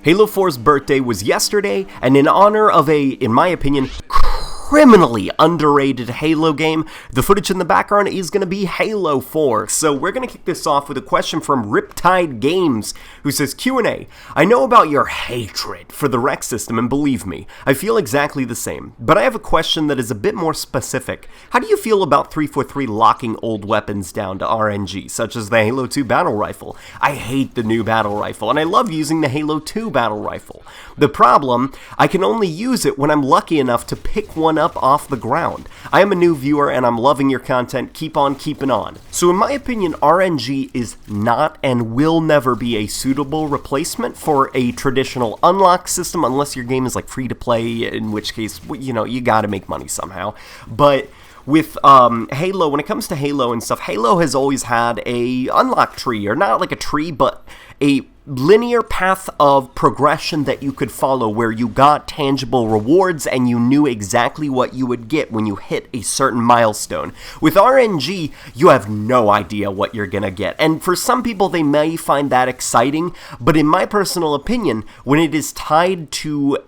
Halo 4's birthday was yesterday, and in honor of a, in my opinion, criminally underrated Halo game, the footage in the background is going to be Halo 4. So we're going to kick this off with a question from Riptide Games, who says, Q&A, I know about your hatred for the rec system, and believe me, I feel exactly the same. But I have a question that is a bit more specific. How do you feel about 343 locking old weapons down to RNG, such as the Halo 2 battle rifle? I hate the new battle rifle, and I love using the Halo 2 battle rifle. The problem, I can only use it when I'm lucky enough to pick one up off the ground. I am a new viewer and I'm loving your content. Keep on keeping on. So in my opinion, RNG is not and will never be a suitable replacement for a traditional unlock system unless your game is like free to play, in which case, you know, you gotta make money somehow. But with Halo, when it comes to Halo and stuff, Halo has always had a unlock tree, or not like a tree, but a linear path of progression that you could follow where you got tangible rewards and you knew exactly what you would get when you hit a certain milestone. With RNG, you have no idea what you're gonna get, and for some people they may find that exciting, but in my personal opinion, when it is tied to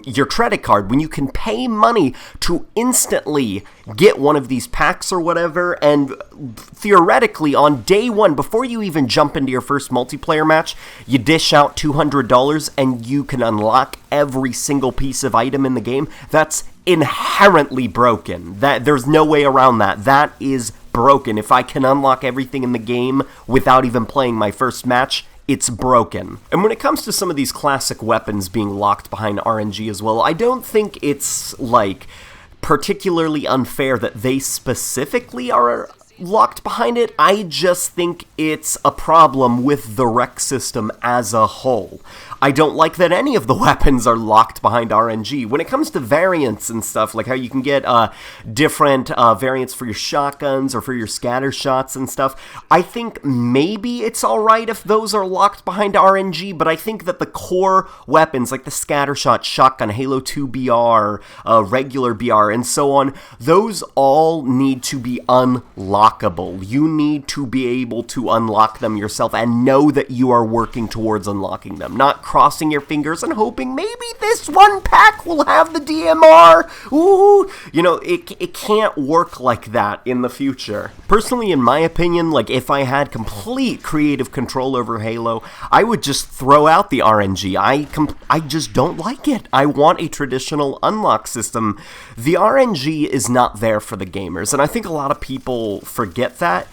your credit card, when you can pay money to instantly get one of these packs or whatever, and theoretically on day one, before you even jump into your first multiplayer match, you dish out $200 and you can unlock every single piece of item in the game, that's inherently broken. There's no way around that. That is broken. If I can unlock everything in the game without even playing my first match, it's broken. And when it comes to some of these classic weapons being locked behind RNG as well, I don't think it's, like, particularly unfair that they specifically are locked behind it. I just think it's a problem with the rec system as a whole. I don't like that any of the weapons are locked behind RNG. When it comes to variants and stuff, like how you can get different variants for your shotguns or for your scatter shots and stuff, I think maybe it's alright if those are locked behind RNG, but I think that the core weapons, like the scatter shot, shotgun, Halo 2 BR, regular BR, and so on, those all need to be unlockable. You need to be able to unlock them yourself and know that you are working towards unlocking them, not crossing your fingers and hoping maybe this one pack will have the DMR. Ooh, you know, it can't work like that in the future. Personally, in my opinion, like if I had complete creative control over Halo, I would just throw out the RNG. I just don't like it. I want a traditional unlock system. The RNG is not there for the gamers, and I think a lot of people forget that.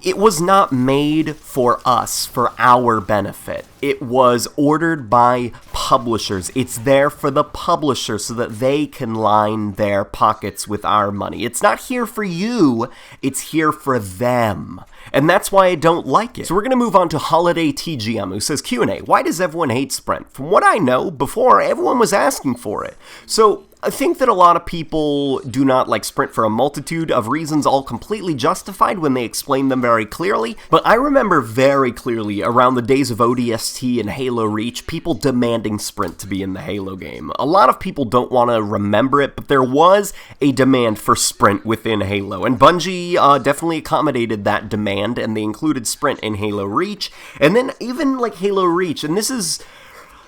It was not made for us, for our benefit. It was ordered by publishers. It's there for the publisher so that they can line their pockets with our money. It's not here for you, it's here for them. And that's why I don't like it. So we're going to move on to Holiday TGM, who says, Q&A, why does everyone hate Sprint? From what I know, before, everyone was asking for it. So I think that a lot of people do not like Sprint for a multitude of reasons, all completely justified when they explain them very clearly, but I remember very clearly around the days of ODST and Halo Reach, people demanding Sprint to be in the Halo game. A lot of people don't want to remember it, but there was a demand for Sprint within Halo, and Bungie definitely accommodated that demand, and they included Sprint in Halo Reach, and then even like Halo Reach, and this is...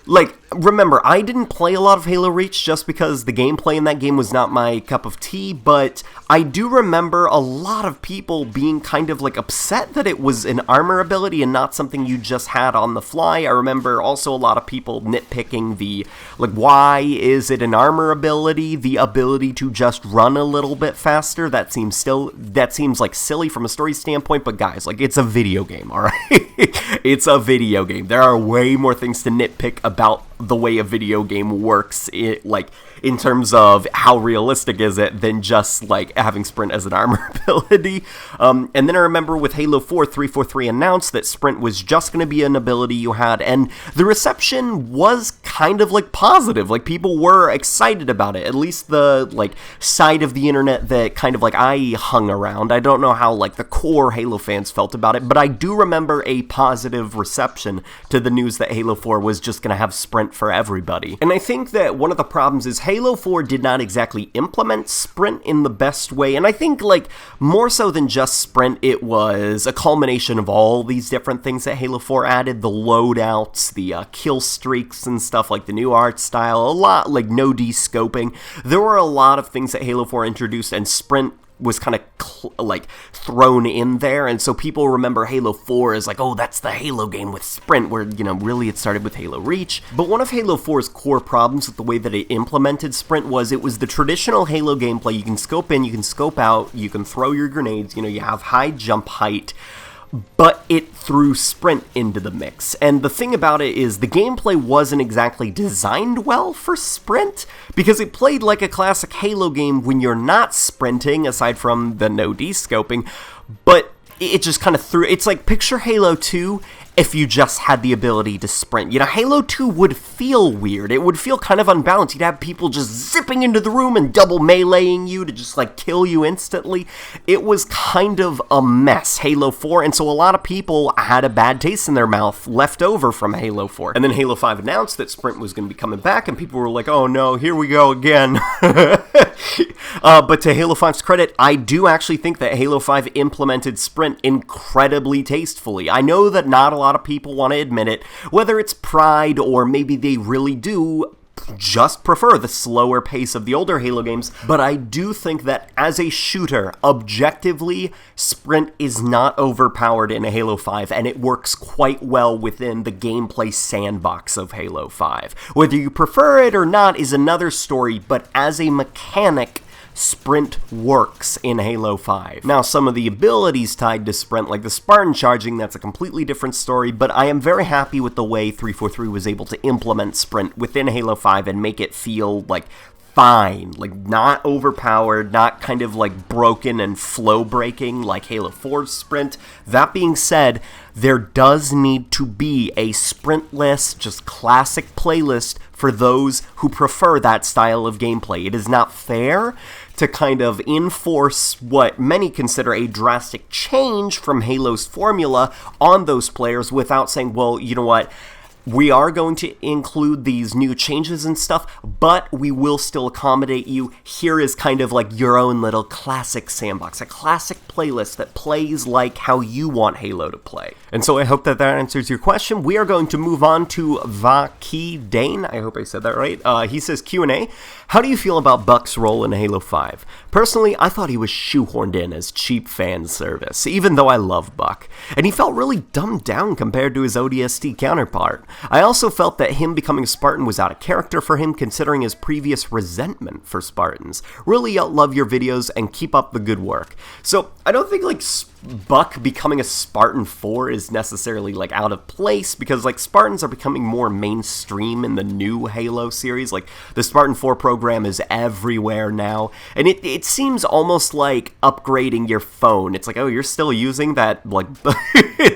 like, remember, I didn't play a lot of Halo Reach just because the gameplay in that game was not my cup of tea, but I do remember a lot of people being kind of, like, upset that it was an armor ability and not something you just had on the fly. I remember also a lot of people nitpicking the, like, why is it an armor ability? The ability to just run a little bit faster? That seems like silly from a story standpoint, but guys, like, it's a video game, alright? It's a video game. There are way more things to nitpick about the way a video game works, like in terms of how realistic is it, than just like having Sprint as an armor ability. And then I remember with Halo 4, 343 announced that Sprint was just going to be an ability you had, and the reception was kind of like positive. Like people were excited about it, at least the like side of the internet that kind of like I hung around. I don't know how like the core Halo fans felt about it, but I do remember a positive reception to the news that Halo 4 was just going to have Sprint for everybody. And I think that one of the problems is, hey, Halo 4 did not exactly implement sprint in the best way, and I think, like, more so than just sprint, it was a culmination of all these different things that Halo 4 added, the loadouts, the kill streaks and stuff, like the new art style, a lot, like, no de-scoping. There were a lot of things that Halo 4 introduced, and sprint was kind of like thrown in there, and so people remember Halo 4 as like, oh, that's the Halo game with sprint, where, you know, really it started with Halo Reach. But one of Halo 4's core problems with the way that it implemented sprint was it was the traditional Halo gameplay. You can scope in, you can scope out, you can throw your grenades, you know, you have high jump height, but it threw sprint into the mix. And the thing about it is the gameplay wasn't exactly designed well for sprint, because it played like a classic Halo game when you're not sprinting, aside from the no de-scoping, but it just kind of threw... It's like, picture Halo 2 if you just had the ability to sprint. You know, Halo 2 would feel weird. It would feel kind of unbalanced. You'd have people just zipping into the room and double meleeing you to just, like, kill you instantly. It was kind of a mess, Halo 4, and so a lot of people had a bad taste in their mouth left over from Halo 4. And then Halo 5 announced that sprint was going to be coming back, and people were like, oh no, here we go again. But to Halo 5's credit, I do actually think that Halo 5 implemented sprint incredibly tastefully. I know that not a lot of people want to admit it, whether it's pride or maybe they really do just prefer the slower pace of the older Halo games, but I do think that as a shooter, objectively, sprint is not overpowered in Halo 5, and it works quite well within the gameplay sandbox of Halo 5. Whether you prefer it or not is another story, but as a mechanic, sprint works in Halo 5. Now, some of the abilities tied to sprint, like the Spartan charging, that's a completely different story, but I am very happy with the way 343 was able to implement sprint within Halo 5 and make it feel, like, fine, like, not overpowered, not kind of, like, broken and flow-breaking like Halo 4's sprint. That being said, there does need to be a sprintless, just classic playlist for those who prefer that style of gameplay. It is not fair to kind of enforce what many consider a drastic change from Halo's formula on those players without saying, well, you know what, we are going to include these new changes and stuff, but we will still accommodate you. Here is kind of like your own little classic sandbox, a classic playlist that plays like how you want Halo to play. And so I hope that that answers your question. We are going to move on to Vaki Dane. I hope I said that right. He says, Q&A, how do you feel about Buck's role in Halo 5? Personally, I thought he was shoehorned in as cheap fan service, even though I love Buck. And he felt really dumbed down compared to his ODST counterpart. I also felt that him becoming a Spartan was out of character for him, considering his previous resentment for Spartans. Really love your videos and keep up the good work. So I don't think, like, Buck becoming a Spartan 4 is necessarily, like, out of place, because, like, Spartans are becoming more mainstream in the new Halo series. Like, the Spartan 4 program is everywhere now, and it seems almost like upgrading your phone. It's like, oh, you're still using that, like,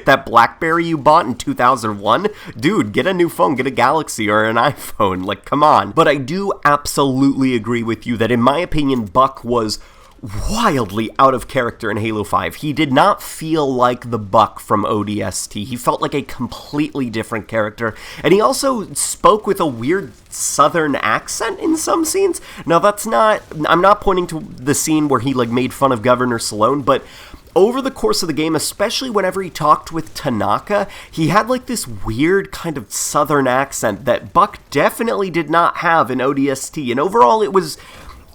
that BlackBerry you bought in 2001? Dude, get a new phone, get a Galaxy or an iPhone, like, come on. But I do absolutely agree with you that, in my opinion, Buck was wildly out of character in Halo 5. He did not feel like the Buck from ODST. He felt like a completely different character, and he also spoke with a weird southern accent in some scenes. Now, that's not... I'm not pointing to the scene where he, like, made fun of Governor Sloan, but over the course of the game, especially whenever he talked with Tanaka, he had, like, this weird kind of southern accent that Buck definitely did not have in ODST, and overall it was...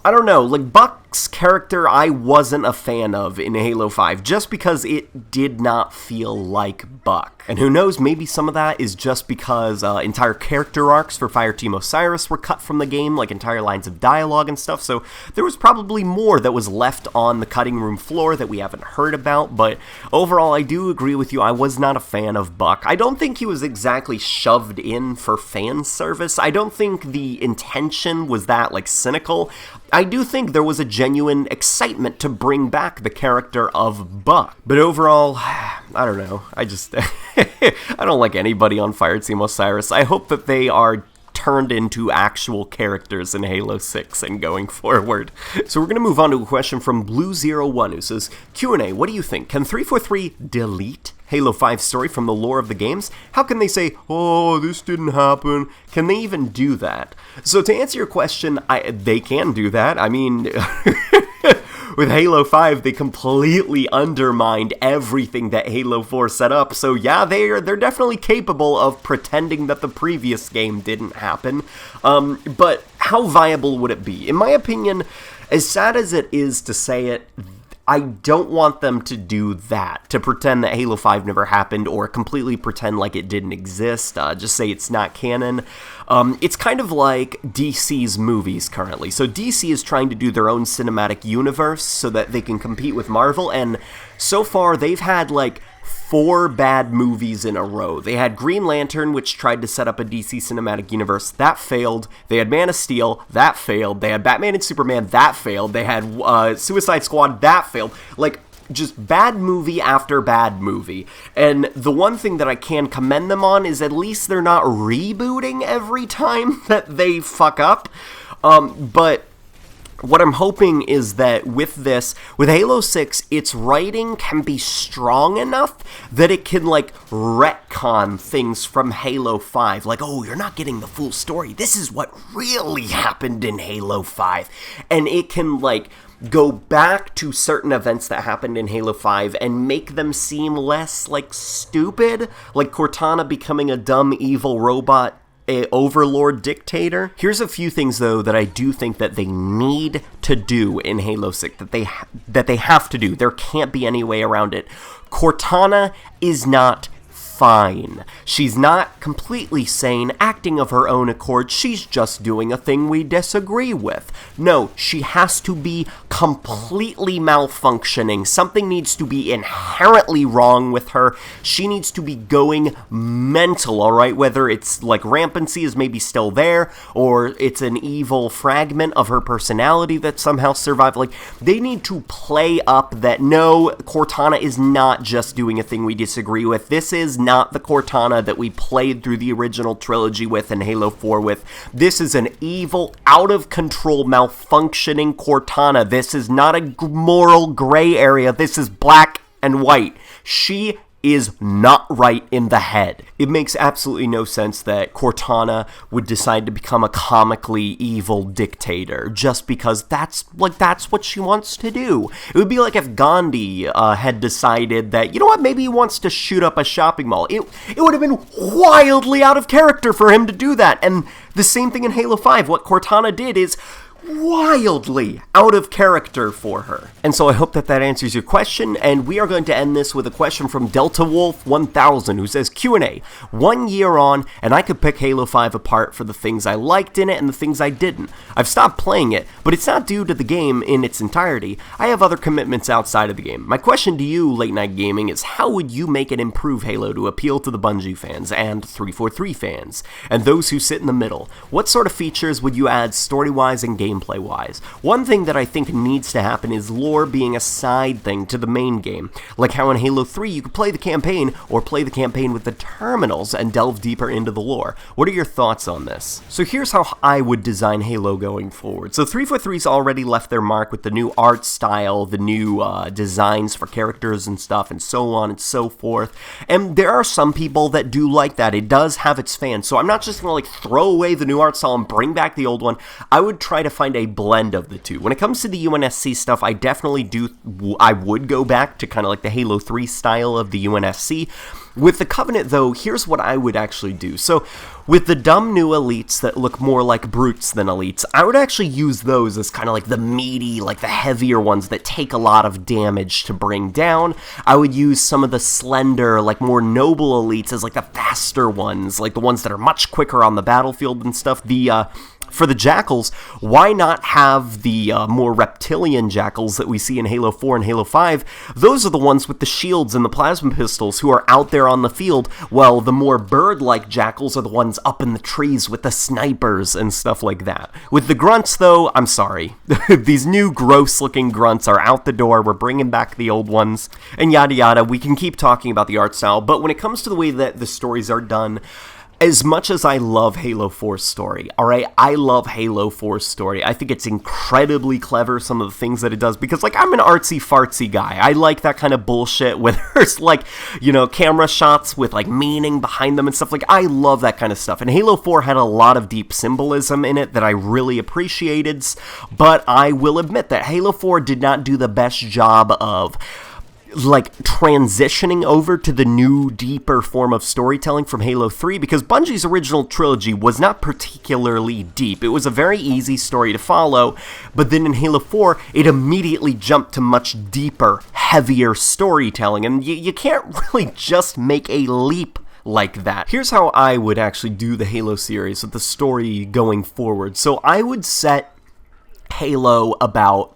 I don't know, like, Buck's character I wasn't a fan of in Halo 5, just because it did not feel like Buck. And who knows, maybe some of that is just because entire character arcs for Fireteam Osiris were cut from the game, like entire lines of dialogue and stuff, so there was probably more that was left on the cutting room floor that we haven't heard about, but overall I do agree with you, I was not a fan of Buck. I don't think he was exactly shoved in for fan service. I don't think the intention was that, like, cynical. I do think there was a genuine excitement to bring back the character of Buck. But overall, I don't know. I just... I don't like anybody on Fireteam Osiris. I hope that they are turned into actual characters in Halo 6 and going forward. So we're going to move on to a question from Blue01 who says, Q&A, what do you think? Can 343 delete Halo 5 story from the lore of the games, how can they say, oh, this didn't happen? Can they even do that? So to answer your question, they can do that. I mean, with Halo 5, they completely undermined everything that Halo 4 set up, so yeah, they're definitely capable of pretending that the previous game didn't happen, but how viable would it be? In my opinion, as sad as it is to say it, I don't want them to do that, to pretend that Halo 5 never happened, or completely pretend like it didn't exist, just say it's not canon. It's kind of like DC's movies currently. So DC is trying to do their own cinematic universe so that they can compete with Marvel, and so far they've had like 4 bad movies in a row. They had Green Lantern, which tried to set up a DC cinematic universe. That failed. They had Man of Steel. That failed. They had Batman and Superman. That failed. They had Suicide Squad. That failed. Like, just bad movie after bad movie. And the one thing that I can commend them on is at least they're not rebooting every time that they fuck up. But what I'm hoping is that with Halo 6, its writing can be strong enough that it can, like, retcon things from Halo 5. Like, oh, you're not getting the full story. This is what really happened in Halo 5. And it can, like, go back to certain events that happened in Halo 5 and make them seem less, like, stupid. Like Cortana becoming a dumb, evil robot overlord dictator. Here's a few things, though, that I do think that they need to do in Halo 6, that they have to do. There can't be any way around it. Cortana is not fine. She's not completely sane, acting of her own accord. She's just doing a thing we disagree with. No, she has to be completely malfunctioning. Something needs to be inherently wrong with her. She needs to be going mental, alright? Whether it's like rampancy is maybe still there, or it's an evil fragment of her personality that somehow survived. Like, they need to play up that, no, Cortana is not just doing a thing we disagree with. This is not the Cortana that we played through the original trilogy with and Halo 4 with. This is an evil, out-of-control, malfunctioning Cortana. This is not a moral gray area. This is black and white. She is not right in the head. It makes absolutely no sense that Cortana would decide to become a comically evil dictator just because that's what she wants to do. It would be like if Gandhi had decided that, you know what, maybe he wants to shoot up a shopping mall. It would have been wildly out of character for him to do that. And the same thing in Halo 5. What Cortana did is wildly out of character for her. And so I hope that answers your question, and we are going to end this with a question from Delta Wolf 1000, who says, Q&A, 1 year on, and I could pick Halo 5 apart for the things I liked in it and the things I didn't. I've stopped playing it, but it's not due to the game in its entirety. I have other commitments outside of the game. My question to you, Late Night Gaming, is how would you make and improve Halo to appeal to the Bungie fans and 343 fans, and those who sit in the middle? What sort of features would you add story-wise and gameplay-wise? One thing that I think needs to happen is lore being a side thing to the main game. Like how in Halo 3 you could play the campaign, or play the campaign with the terminals and delve deeper into the lore. What are your thoughts on this? So here's how I would design Halo going forward. So 343's already left their mark with the new art style, the new designs for characters and stuff, and so on and so forth. And there are some people that do like that. It does have its fans. So I'm not just going to throw away the new art style and bring back the old one. I would try to find a blend of the two. When it comes to the UNSC stuff, I would go back to kind of like the Halo 3 style of the UNSC. With the Covenant, though, here's what I would actually do. So, with the dumb new elites that look more like brutes than elites, I would actually use those as kind of like the meaty, like the heavier ones that take a lot of damage to bring down. I would use some of the slender, like more noble elites as like the faster ones, like the ones that are much quicker on the battlefield and stuff. For the Jackals, why not have the more reptilian Jackals that we see in Halo 4 and Halo 5? Those are the ones with the shields and the plasma pistols who are out there on the field, while the more bird-like Jackals are the ones up in the trees with the snipers and stuff like that. With the Grunts, though, I'm sorry. These new gross-looking Grunts are out the door. We're bringing back the old ones, and yada yada. We can keep talking about the art style, but when it comes to the way that the stories are done, As much as I love Halo 4's story, alright, I love Halo 4's story. I think it's incredibly clever, some of the things that it does, because, like, I'm an artsy-fartsy guy. I like that kind of bullshit where there's, like, you know, camera shots with, like, meaning behind them and stuff. Like, I love that kind of stuff. And Halo 4 had a lot of deep symbolism in it that I really appreciated, but I will admit that Halo 4 did not do the best job of, like, transitioning over to the new, deeper form of storytelling from Halo 3, because Bungie's original trilogy was not particularly deep. It was a very easy story to follow, but then in Halo 4, it immediately jumped to much deeper, heavier storytelling, and you can't really just make a leap like that. Here's how I would actually do the Halo series with the story going forward. So I would set Halo about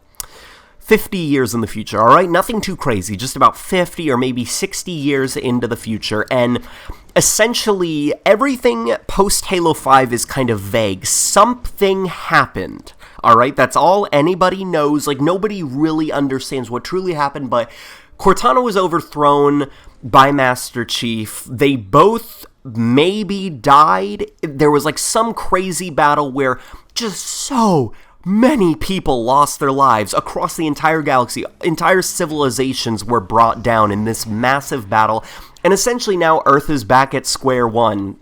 50 years in the future, alright? Nothing too crazy, just about 50 or maybe 60 years into the future, and essentially everything post-Halo 5 is kind of vague. Something happened, alright? That's all anybody knows. Like, nobody really understands what truly happened, but Cortana was overthrown by Master Chief. They both maybe died. There was, like, some crazy battle where just so many people lost their lives across the entire galaxy. Entire civilizations were brought down in this massive battle, and essentially now Earth is back at square one.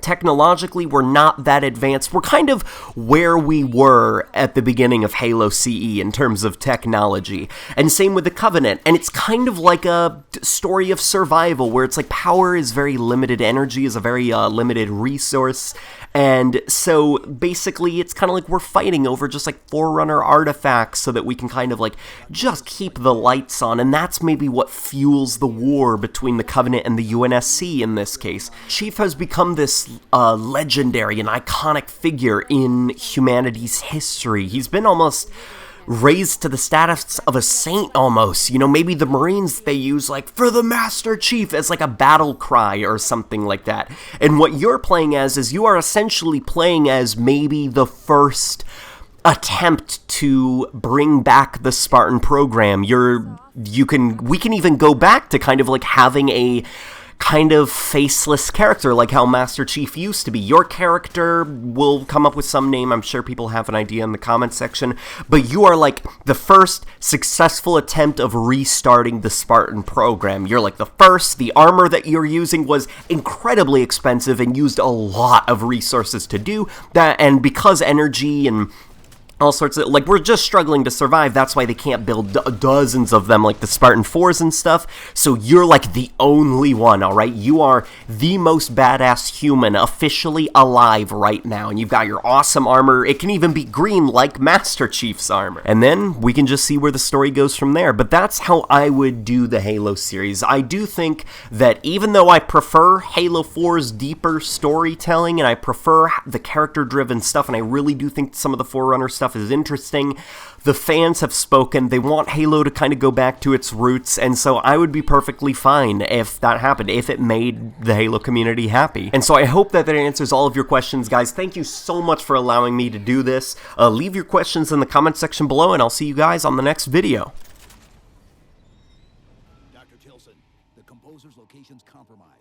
Technologically, we're not that advanced. We're kind of where we were at the beginning of Halo CE in terms of technology. And same with the Covenant. And it's kind of like a story of survival, where it's like power is very limited, energy is a very limited resource. And so basically it's kind of like we're fighting over just like Forerunner artifacts so that we can kind of like just keep the lights on. And that's maybe what fuels the war between the Covenant and the UNSC in this case. Chief has become this legendary and iconic figure in humanity's history. He's been almost raised to the status of a saint almost. You know, maybe the Marines, they use like, "For the Master Chief," as like a battle cry or something like that. And what you're playing as is you are essentially playing as maybe the first attempt to bring back the Spartan program. We can even go back to kind of like having a kind of faceless character like how Master Chief used to be. Your character will come up with some name. I'm sure people have an idea in the comment section, but you are like the first successful attempt of restarting the Spartan program. You're like the first. The armor that you're using was incredibly expensive and used a lot of resources to do that, and because energy and all sorts of, like, we're just struggling to survive. That's why they can't build dozens of them like the Spartan 4s and stuff. So you're like the only one, alright? You are the most badass human officially alive right now. And you've got your awesome armor. It can even be green like Master Chief's armor. And then we can just see where the story goes from there. But that's how I would do the Halo series. I do think that even though I prefer Halo 4's deeper storytelling and I prefer the character-driven stuff, and I really do think some of the Forerunner stuff is interesting, the fans have spoken. They want Halo to kind of go back to its roots, and so I would be perfectly fine if that happened, if it made the Halo community happy. And so I hope that answers all of your questions, guys. Thank you so much for allowing me to do this. Leave your questions in the comment section below, and I'll see you guys on the next video. Dr. Tilson, the composer's location's compromised.